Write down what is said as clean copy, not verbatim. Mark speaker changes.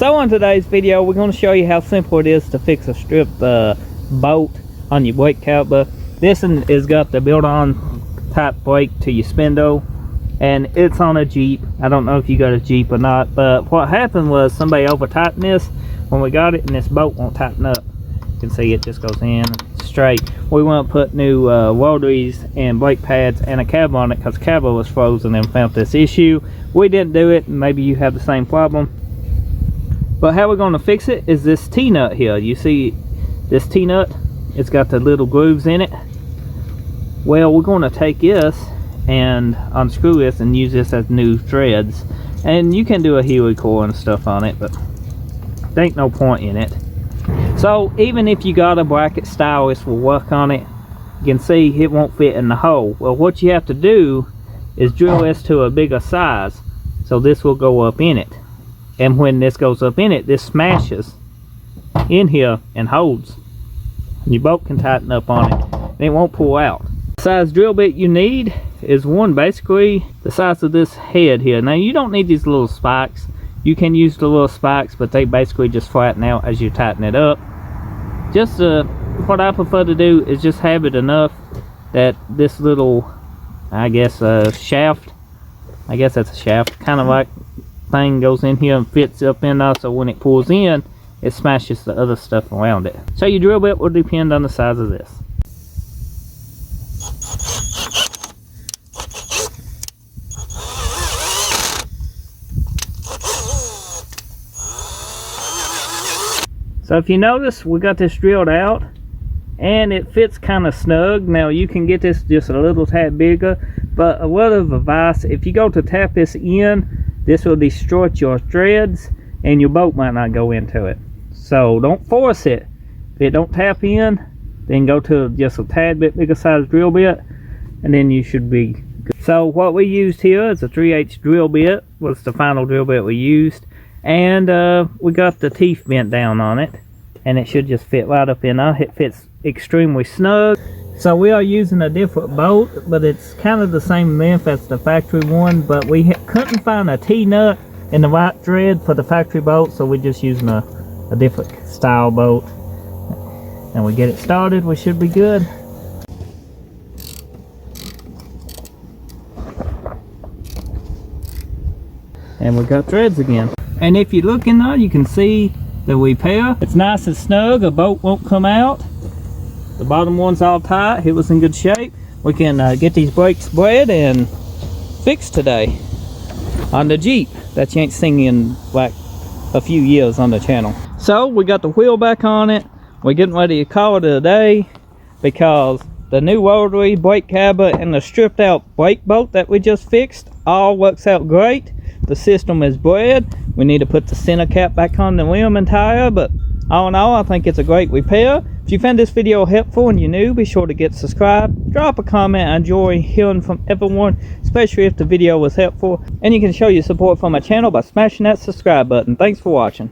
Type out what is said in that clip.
Speaker 1: So on today's video, we're going to show you how simple it is to fix a strip bolt on your brake caliper. This one has got the built-on type brake to your spindle, and it's on a Jeep. I don't know if you got a Jeep or not, but what happened was somebody over tightened this when we got it, and this bolt won't tighten up. You can see it just goes in straight. We want to put new rotaries and brake pads and a cab on it because the cab was frozen and found this issue. We didn't do it, and maybe you have the same problem. But how we're going to fix it is this T-nut here. You see this T-nut? It's got the little grooves in it. Well, we're going to take this and unscrew this and use this as new threads. And you can do a helical and stuff on it, but there ain't no point in it. So even if you got a bracket style, this will work on it. You can see it won't fit in the hole. Well, what you have to do is drill this to a bigger size, so this will go up in it. And when this goes up in it, this smashes in here and holds. Your bolt can tighten up on it and it won't pull out. The size drill bit you need is one basically the size of this head here. Now you don't need these little spikes. You can use the little spikes, but they basically just flatten out as you tighten it up. Just what I prefer to do is just have it enough that this little, I guess, shaft, I guess that's a shaft, kind of like thing goes in here and fits up in there, so when it pulls in, it smashes the other stuff around it. So your drill bit will depend on the size of this. So if you notice, we got this drilled out and it fits kind of snug. Now you can get this just a little tad bigger, but a word of advice, if you go to tap this in, this will destroy your threads and your bolt might not go into it. So don't force it. If it don't tap in, then go to just a tad bit bigger size drill bit and then you should be good. So what we used here is a 3/8 drill bit, was the final drill bit we used. And we got the teeth bent down on it, and it should just fit right up in there. It fits extremely snug. So we are using a different bolt, but it's kind of the same length as the factory one, but we couldn't find a T-nut in the right thread for the factory bolt, so we're just using a different style bolt. And we get it started, we should be good. And we got threads again. And if you look in there, you can see the repair. It's nice and snug, a bolt won't come out. The bottom one's all tight, it was in good shape. We can get these brakes spread and fixed today on the Jeep that you ain't seen in like a few years on the channel. So we got the wheel back on it. We're getting ready to call it a day because the new rotary brake caliper and the stripped out brake bolt that we just fixed all works out great. The system is bred. We need to put the center cap back on the rim and tire, but all in all, I think it's a great repair. If you found this video helpful and you're new, be sure to get subscribed, drop a comment. I enjoy hearing from everyone, especially if the video was helpful. And you can show your support for my channel by smashing that subscribe button. Thanks for watching.